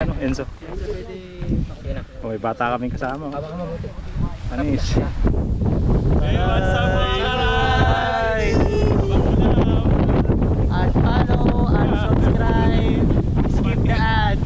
ano, Enzo. Oh, may bata kaming kasama. Anis. Hey, what's up mga karay? Unfollow, unsubscribe, skip the ad.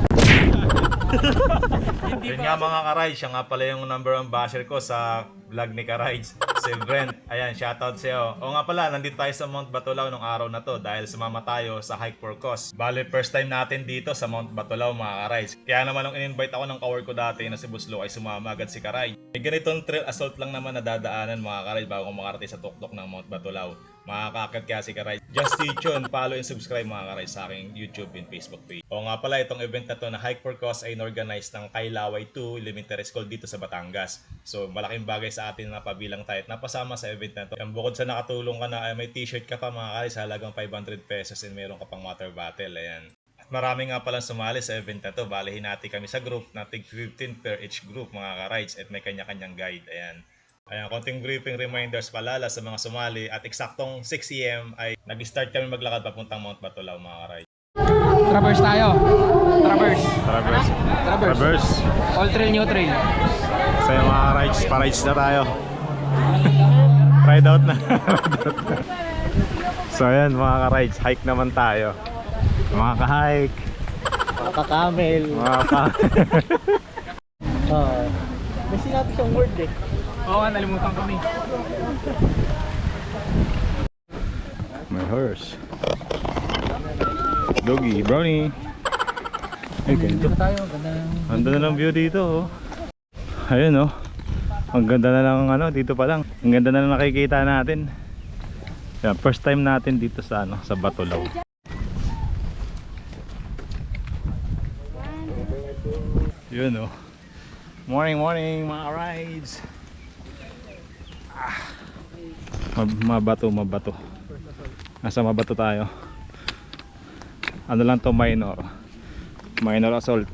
Yun nga mga karay, siya nga pala yung number 1 basher ko sa vlog ni Karay, si Brent. Ayan, shoutout sa'yo. O nga pala, nandito tayo sa Mount Batulao nung araw na to dahil sumama tayo sa Hike for Cause. Bale, first time natin dito sa Mount Batulao mga Karay. Kaya naman nung in-invite ako ng kawork ko dati na si Buslo ay sumama agad si Karay. May ganitong trail assault lang naman na dadaanan mga Karay bago makarating sa tuktok ng Mount Batulao. Makakakit kaya si Karay. Just stay tuned, follow and subscribe mga Karay sa aking YouTube and Facebook page. O nga pala, itong event na to na Hike for Cause ay inorganize ng Kailaway 2 Elementary School dito sa Batangas. So malaking bagay sa atin na pabilang tayo at napasama sa event na to. Yung bukod sa nakatulong ka na, ay may t-shirt ka pa mga Karay sa halagang 500 pesos and meron ka pang water bottle. Ayan. At marami nga palang sumali sa event na to. Balihin natin kami sa group na tig 15 per each group mga Karides at may kanya-kanyang guide. Ayan. Ayan, konting briefing reminders palala sa mga sumali at eksaktong 6 AM ay nag-start kami maglakad papuntang Mount Batulao mga Karides. Traverse tayo. Traverse. Traverse. All trail, new trail. So yung mga rides, pa-rides na tayo. Ride out na. So ayan mga ka-rides, hike naman tayo. Mga ka-hike. Mga ka-camel. Mga ka... May sinabi siyang word eh. Oo, nalimutan kami. May horse. Doggy, brownie. Ay, ganito. Ganda na ng view dito, oh. Ayun, oh. Ang ganda na lang, ano, dito pa lang. Ang ganda na lang nakikita natin. Yan, first time natin dito sa, ano, sa Batulao. Yun, oh. Morning, mga rides. Mabato. Nasa Mabato tayo. Ano lang to, minor assault.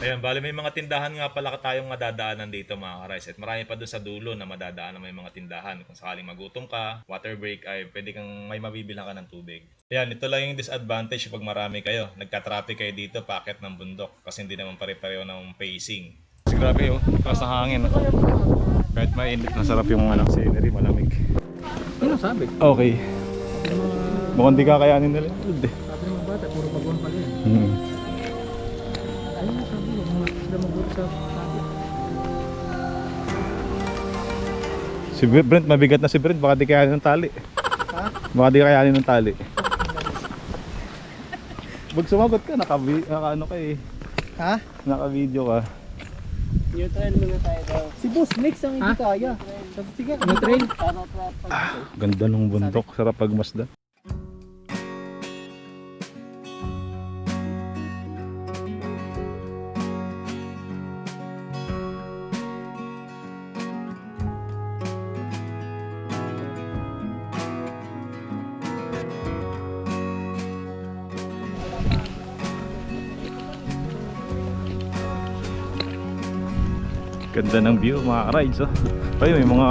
Ayan, bali may mga tindahan nga pala tayong madadaanan dito mga Karides. At marami pa doon sa dulo na madadaanan may mga tindahan. Kung sakaling magutom ka, water break ay pwede kang may mabibilang ka ng tubig. Ayan, ito lang yung disadvantage pag marami kayo. Nagka-traffic kayo dito, paakyat ng bundok. Kasi hindi naman pare-pareho ng pacing. Kasi grabe, oh. Tapos ng hangin. Kahit mainit, masarap yung ano, scenery, malamig. Ano sabi? Okay. Mukhang di kakayanin nila yun. Sabi ng mga bata, puro bagon pala yan. Ayun na sabi, huwag mo sila mabuti sa sabi. Si Brent, mabigat na si Brent, baka di kayanin ng tali. Ha? Baka di kayanin ng tali. Pag sumagot ka, naka-ano ka eh. Ha? Naka-video ka. New trail muna tayo daw. Si Boss Mix ang hindi kaya. Sige, new trail. Ganda ng bundok, sarap pagmasdan. Ganda ng view mga ka-rides, oh. Ayun, may mga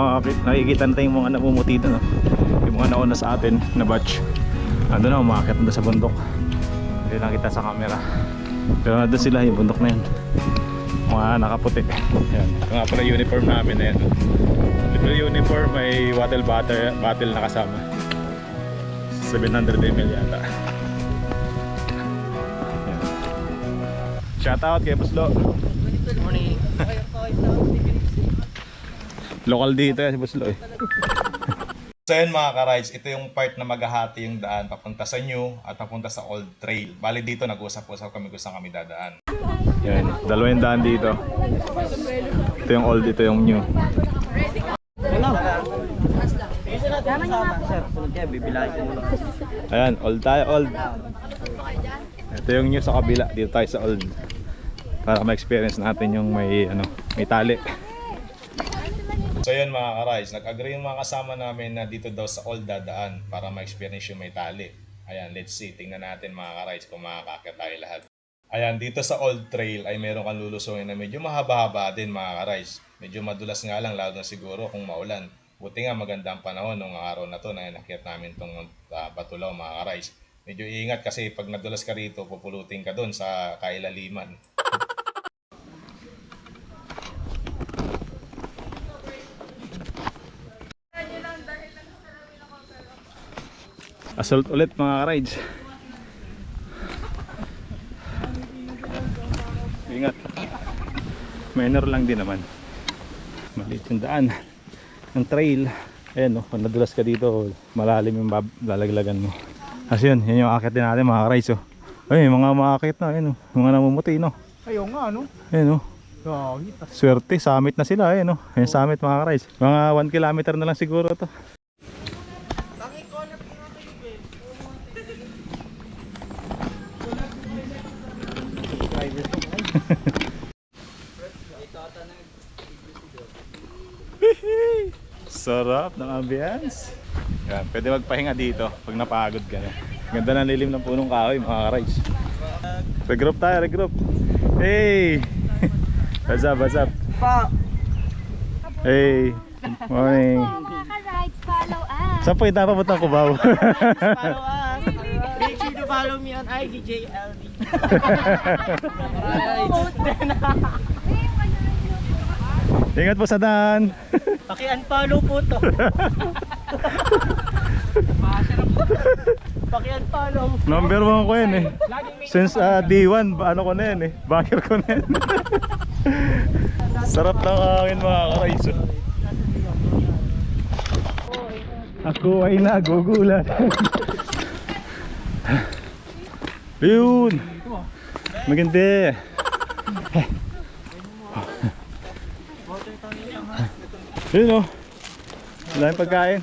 nakikita natin yung mga namumuti doon, oh. Yung mga nauna sa atin na batch. Ando na, umakit na sa bundok. Hindi lang kita sa camera. Pero nandun sila, yung bundok na yan. Mga nakaputi. Yan. Ito nga pala uniform namin na yan. Libre uniform, may water bottle na kasama. 700 ml yata. Yan. Shoutout kay Buslo. Good morning. Local dito yan si Buslo eh. So yun mga Karides, ito yung part na maghahati yung daan papunta sa New at papunta sa Old Trail. Bali dito nag-usap-usap kami kung saan kami dadaan. Yan, dalawa yung daan dito. Ito yung old, ito yung new. Ayan, old tayo, old. Ito yung new sa kabila, dito tayo sa old. Para ma-experience natin yung may tali. So yun mga Karides, nag-agree yung mga kasama namin na dito daw sa Old dadaan para ma-experience yung may tali. Ayan, let's see, tingnan natin mga Karides kung makakakit tayo lahat. Ayan, dito sa Old Trail ay meron kang lulusungin na medyo mahaba-haba din mga ka-rides. Medyo madulas nga lang, lalo na siguro kung maulan. Buti nga maganda ang panahon nung araw na to na inakyat namin tong Batulaw mga ka-rides. Medyo iingat kasi pag nadulas ka rito, pupulutin ka doon sa kailaliman. Assault ulit mga rides. Ingat. Minor lang din naman. Maliit yung daan ng trail. Ayan no, pag nadulas ka dito, malalim yung lalaglagan mo. Kasi yun yung aakitin natin mga rides. Oh. Ay, mga maakit na, ayan oh. Mga namumuti no. Ayaw nga, ano? Ayan oh. Gagit. Swerte, summit na sila ayan oh. Ayan summit mga rides. Mga 1 kilometer na lang siguro to. Sarap ng ambience. Yan, pwede magpahinga dito pag napagod ka na. Ganda ng lilim ng punong kahoy mga ka-rides. Regroup tayo, regroup. Hey! What's up, what's up? Hey! Morning. Mga ka-rides, follow us. Saan po yung napapunta ko ba? Follow us. Make sure to follow me on IGJLD. Ingat po sa daan. Paki-unfollow po to. Paki-unfollow. Number 1 ko yan eh. Since D1, ano ko na yan eh. Backer ko na yan. Sarap ng hangin mga ka-rides. Ako ay nagugulat. Yun. Maganda. Yun o. Wala yung pagkain.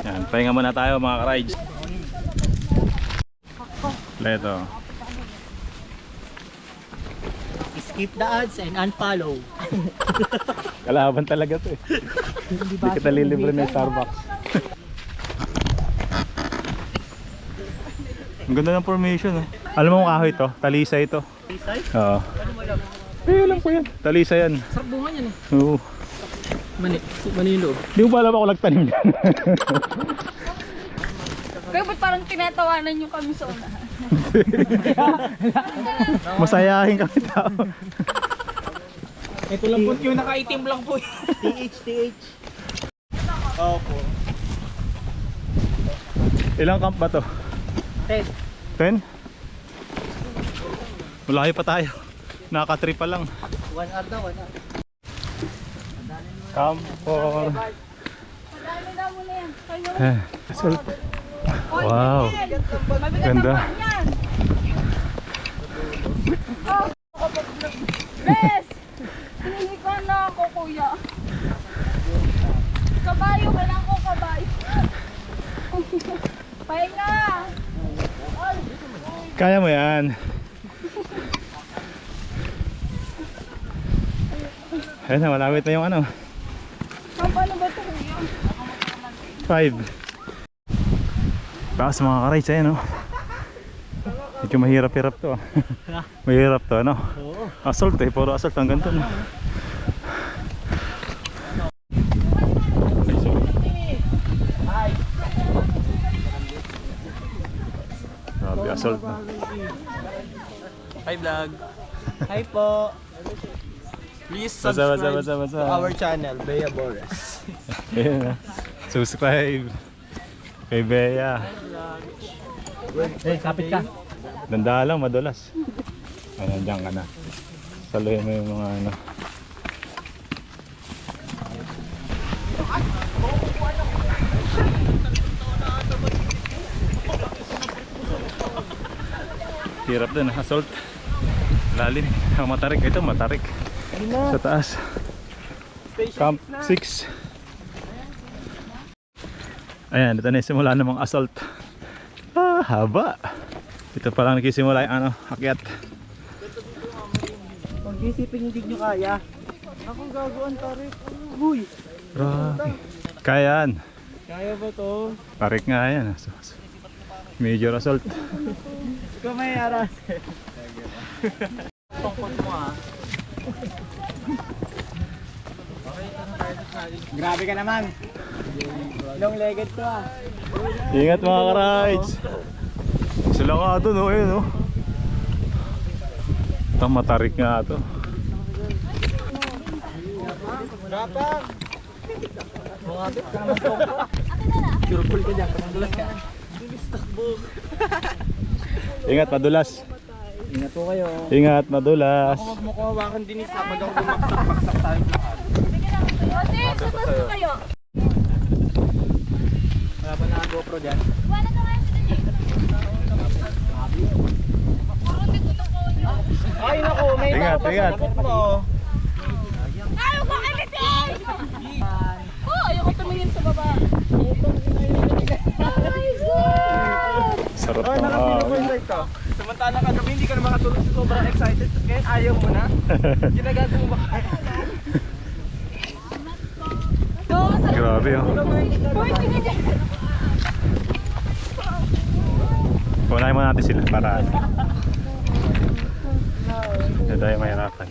Yan, pahinga muna tayo mga ka-rides. Leto. Skip the ads and unfollow. Kalaban talaga to eh. Hindi kita lilibre ng Starbucks. Ang ganda ng formation eh. Alam mo kung kahoy to? Talisay ito. Talisay? Oo. Ano mo lang? Alam ko yan. Talisay yan. Sarap bunga yan eh. Oo. Mani yung loob. Di mo ba alam ako nagtanim yan? Kaya ba't parang tinatawanan nyo kami sa unahan? Masayahin kami tao. Ito lang po yung nakaitim lang po. TH. Opo. Ilang camp ba to? 10. 10? Malayo pa tayo. Nakaka-3 pa lang. 1 hour daw, 1 hour. Camp for... Madami na mo na yan. Kayo. Assault. Wow. Mabigat Ganda. ang yan. Bes! Hihingi ka na ako, kuya. Kabayo, kailangan ko kabayo. Pahinga! Kaya mo yan. Ayun na, malapit na yung ano. Paano ba ito, kuya? 5. Taas mga ka-rides, ayan o. Medyo mahirap-hirap to ah. Mahirap to ano. Assault eh, puro assault hanggang to no? Grabe assault na. Hi vlog. Hi po. Please What's subscribe up? to our channel, Bea Bores. Ayan na. Subscribe kay Bea. Kapit ka. Danda lang, madulas. Nandiyan ka na. Saluhin mo yung mga ano. Hirap din, assault. Lalim. Ang matarik. Ito matarik. Sa taas. Camp 6. Ayan, ito na simula namang assault. Ah, haba. Ito pa lang nagsisimula yung ano, akyat. Pag isipin hindi nyo kaya, Akong gagawin tarik. Uy! Grabe. Kaya yan. Kaya ba to? Tarik nga yan. Major assault. Ikaw may aras. Tungkot mo ah. Grabe ka naman. Long legged to ah. Ingat mga ka-rides. Sila nga ito, no? Ayun, no? Ito, matarik nga ito. Gapang! Bungapit ka naman po. Surful ka dyan, kamandulas ka. Bilis takbo. Ingat, madulas. Ingat po kayo. Ingat, madulas. Ako wag mo ko hawakan din isa. Pag ako bumaksak-baksak tayo lahat. Ate, sutas kayo. Wala ba na GoPro dyan? Wala ka nga sa dali. Puro dito na ko nyo. Ay naku, may Ingat, tao pa sa ingat. likod mo. Ayaw ko kalitin! Oh, ayoko tumingin sa baba. Sarap Ay, ng nakapilo ko hangin. yung to. Samantalang kagabi hindi ka na makatulog sa sobrang excited. Tapos ngayon ayaw mo na. Ginagago mo ba? Grabe, oh. Hoy, tingin dyan. Unahin mo natin sila para hindi tayo mahirapan.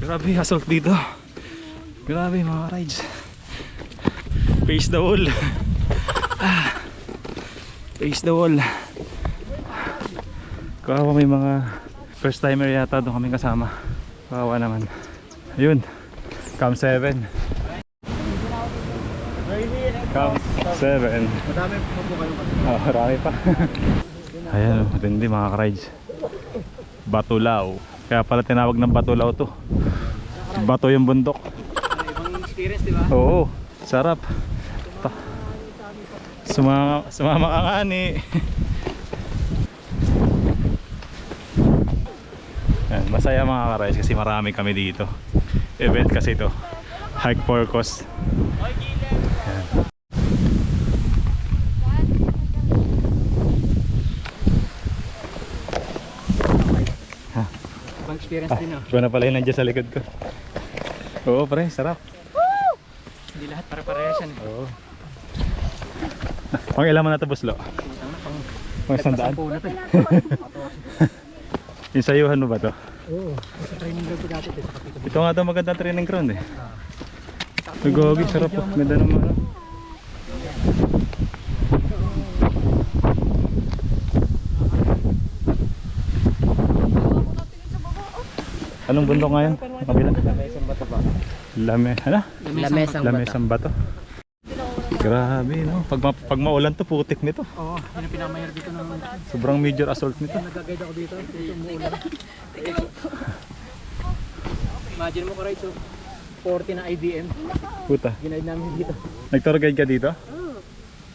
Grabe, assault dito. Grabe mga rides. Face the wall. Face the wall. Kawawa, may mga first timer yata doon kami kasama. Kawawa naman. Ayun, Cam 7. Cam 7. Madami pa po kayo. Oh, marami pa. Ayan, matindi mga ka-rides. Batulaw. Kaya pala tinawag ng Batulaw to. Bato yung bundok. Ibang experience, di ba? Oo, sarap. Sumama ka nga ni. Ayan, masaya mga ka-rides kasi marami kami dito. Event kasi ito. Hike for Cause. Ayan. Ibang experience din ah. Ikaw na pala yung nandiyan sa likod ko. Oo pre, sarap. Hindi lahat para-parehas yan. Oo. Pang ilan mo na ito, Buslo? Pang 100? Sampo na to eh. Yung sayuhan mo ba to? Oo. Sa training ground ko dati sa kapito. Ito nga ito magandang training ground eh. Nagawagi, sarap po. Ganda naman ano. Anong bundok nga yan? Ang kabila? Lamesang bato ba? Ano? Lamesang Lamesang bato. Grabe no. Pag maulan to, putik nito. Oo, yun ang pinakamahirap dito ng Sobrang major assault nito. nag-guide ako dito. Dito umuulan. Imagine mo ko right, so 40 na IBM. Puta. Ginaid namin dito. Nag-tour guide ka dito?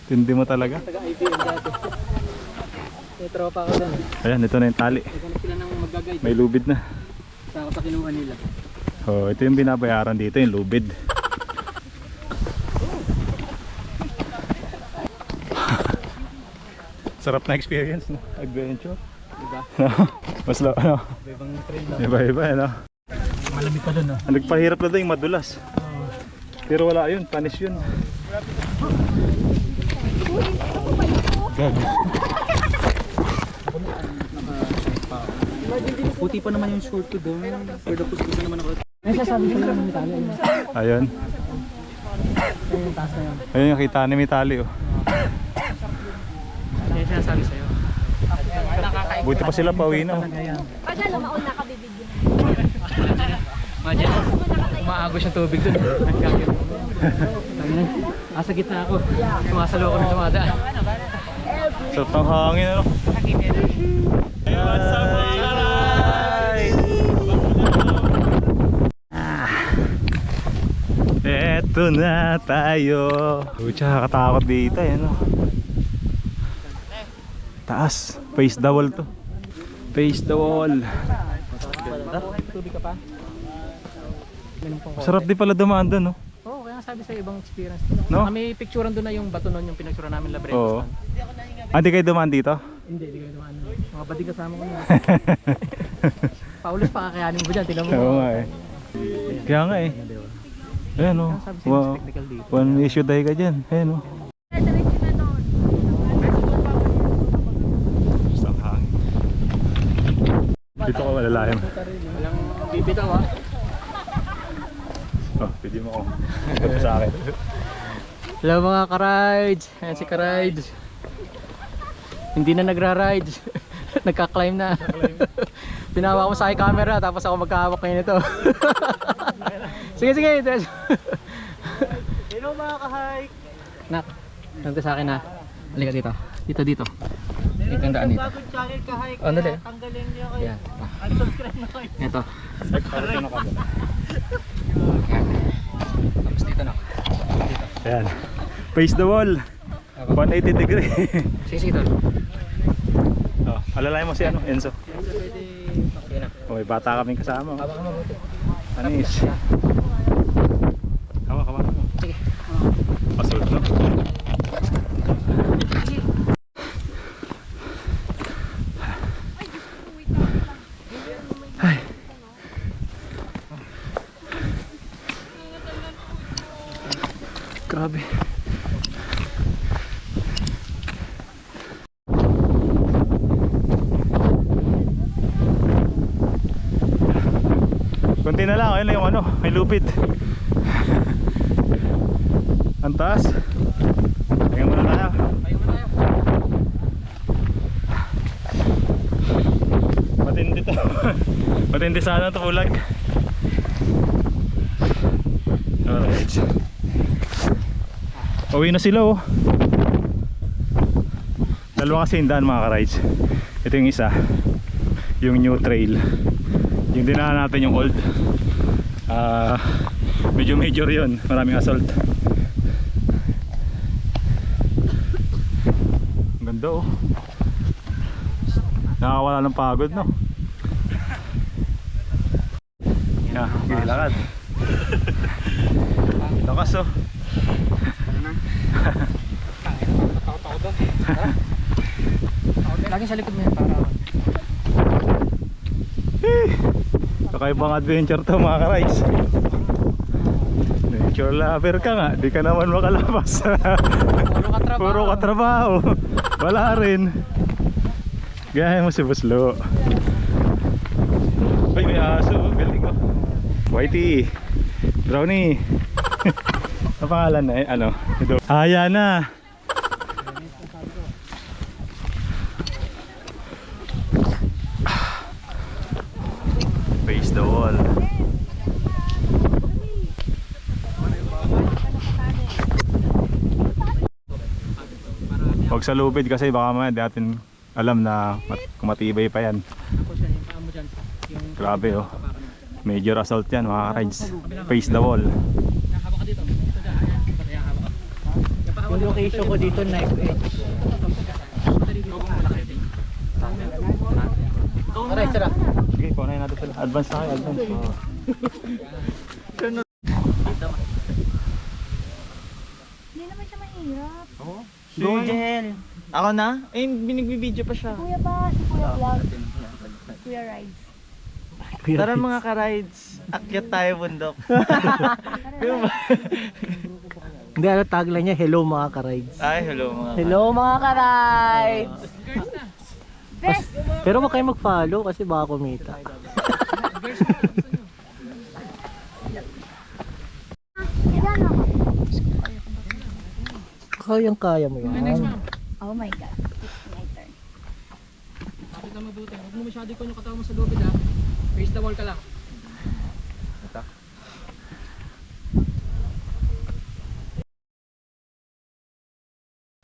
Tindi mo talaga. Taga IBM dati. May tropa ako doon. Ayan, ito na yung tali. Naghanap sila ng mag-guide. May lubid na. Sa ako sa kinuha nila. Oh, ito yung binabayaran dito, yung lubid. Sarap na experience, no? Adventure. Diba? Mas ano? Ibang trend lang. Iba-iba, ano? Malamig pa doon ah. Ang nagpahirap na doon yung madulas. Pero wala yun, panis yun. Gag. Puti pa naman yung short ko doon. For the push ko naman ako. May sasabi ko lang ng Italia. Ayun. Ayun yung taas na yun. Ayun yung kita ni Mitali, oh. May sinasabi sa'yo. Buti pa sila pauwi na, oh. Pag alam, mauna ka bibigyan. Imagine, umaagos yung tubig doon. Nagkakit mo. Asa gitna ako. Sumasalo ako ng dumadaan. Sarap ng hangin, ano? What's up, mga rides? Eto na tayo. Tsaka katakot dito, ano? Taas. Face the wall to. Face the wall. Tubig ka pa? Sarap din pala dumaan doon, no? Oo, kaya Kaya sabi sa ibang experience. No? Kami picturean doon na yung bato nun, yung pinagsuran namin La Bretas. Oo. Hindi kayo dumaan dito? Hindi kayo naman. Mga bading kasama ko na. Paulos pa kakayanin mo dyan, tingnan mo. Oo nga eh. Kaya nga eh. Ayan o. Kaya sabi sa mas technical dito. One issue dahil ka dyan. Ayan o. Diretso na doon. Isang hangin. Dito ko malalalim. Walang bibitaw ha. Oh, pwede mo ko. Ito sa akin. Hello mga ka-rides. Ayan si ka-rides. Hindi na nagra-rides. Nagka-climb na. Pinawa ko sa aking camera tapos ako magkahawak ngayon ito. Sige. Hello mga ka-hike. Nak, nandito sa akin ha. Halika dito. Dito. Ito ang daan dito. Bagong channel ka-hike. Oh, dali. Tanggalin niyo kayo. Ayan. Unsubscribe na kayo. Ito. Nagkaroon na ka ba? Tapos dito na. Ayan. Face the wall. 180 degree. Sige tol. Oh, alalayan mo si ano, Enzo. Okay na. Oh, may bata kaming kasama. Habang ka mabuti. Anis. Kawa. Sige. Pasulot no? Ay. Grabe. Kunti na lang, ayun na yung ano, may lupit. Ang taas. Tingnan muna tayo. Matindi to. Matindi sana ito ulag. Alright. Uwi na sila oh. Dalawa kasi yung daan mga ka-rides. Ito yung isa, yung new trail. Yung dinaan natin yung old, medyo major yun, maraming assault. Ang ganda oh. Nakakawala ng pagod no. Yeah, okay, lakad. Lakas oh. Lagi sa likod mo yan para Kakaibang adventure to mga ka-rides. Nature lover ka nga, di ka naman makalabas. Puro katrabaho. Wala rin. Gayahin mo si Buslo. Ay, may aso, galing ko. Whitey, Brownie. Ang pangalan na eh, ano? Haya na. Face the wall. Huwag sa lupid kasi baka mamaya di natin alam na kung matibay pa yan. tapos yan, yung paa mo dyan. Yung Grabe oh. Major assault yan mga rides. Face the wall. hawak ka dito. Dito dyan. Ayan, hawak ka. Yung location ko dito, knife edge. Alright, sira. Sige, kunain natin sila. Advance na kayo, advance. Hindi naman siya mahirap. Go, Jel. Ako na? Eh, binigbibideo pa siya. Kuya ba? Si Kuya Vlog. Kuya Rides. Tara mga ka-rides. Akyat tayo bundok. Hindi, ano tagline niya? Hello mga ka-rides. Ay, hello mga Hello mga ka-rides! Best! Pero wag kayo mag-follow kasi baka kumita. Yan ako. Kayang-kaya mo yan. Oh my God. It's my turn. Kapit na mabuti. Huwag mo masyado ko yung katawan mo sa lobid ha. Face the wall ka lang.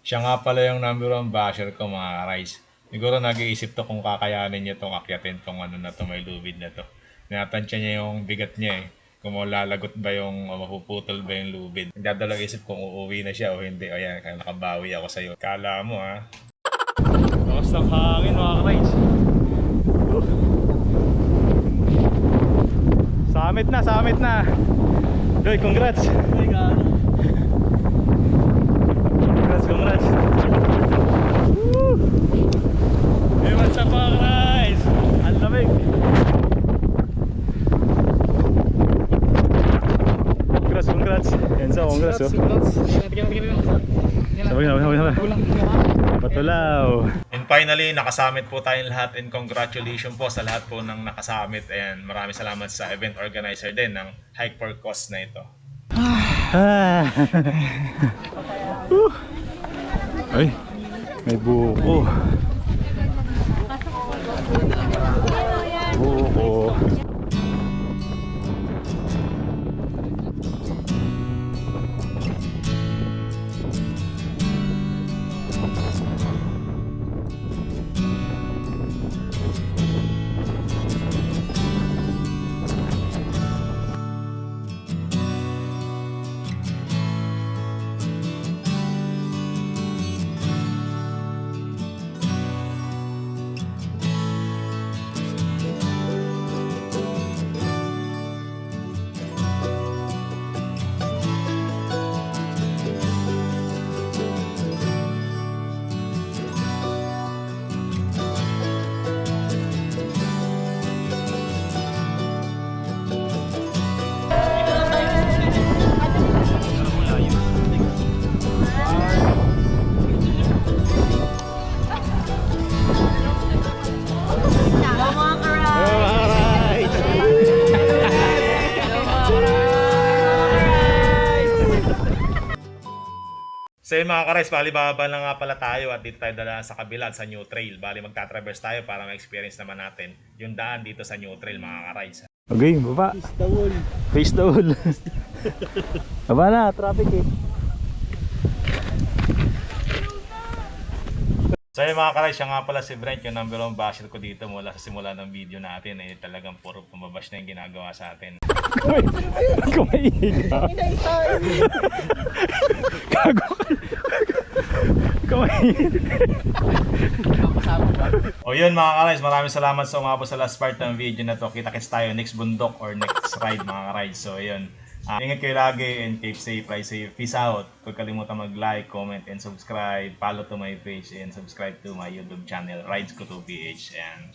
Siya nga pala yung number 1 basher ko mga rice. Siguro nag-iisip to kung kakayanin niya tong akyatin tong ano na to, may lubid na to. Tinatansya niya yung bigat niya eh. Kung malalagot ba yung o mapuputol ba yung lubid. Nagdadalang isip kung uuwi na siya o hindi. O yan, kaya nakabawi ako sa'yo. Kala mo ha. Lakas ng hangin mga ka-rides. Summit na, summit na. Joy, congrats. Ay, gaano. oh. Sabay na. Batulaw. And finally, nakasamit po tayong lahat and congratulations po sa lahat po ng nakasamit. Ayan, maraming salamat sa event organizer din ng Hike for Cause na ito. Ah. Ay, may buko. Buko. So yun mga ka-rides, bali bababa na nga pala tayo at dito tayo dala sa kabila sa New Trail. Bali magta-traverse tayo para ma-experience naman natin yung daan dito sa New Trail mga ka-rides. Okay, baba. Face the wall. Baba na, traffic eh. So yun mga ka-rides, siya nga pala si Brent, yung number 1 basher ko dito mula sa simula ng video natin. Eh, talagang puro pumabash na yung ginagawa sa atin. Kumain ka. Gago ka. Kumain. O yun mga ka-rides, maraming salamat sa umabot sa last part ng video na to. Kita-kits tayo next bundok or next ride mga ka-rides. So yun, ingat kayo lagi and keep safe, fly safe. Peace out. Huwag kalimutan mag-like, comment, and subscribe. Follow to my page and subscribe to my YouTube channel, Rides Ko 2PH. And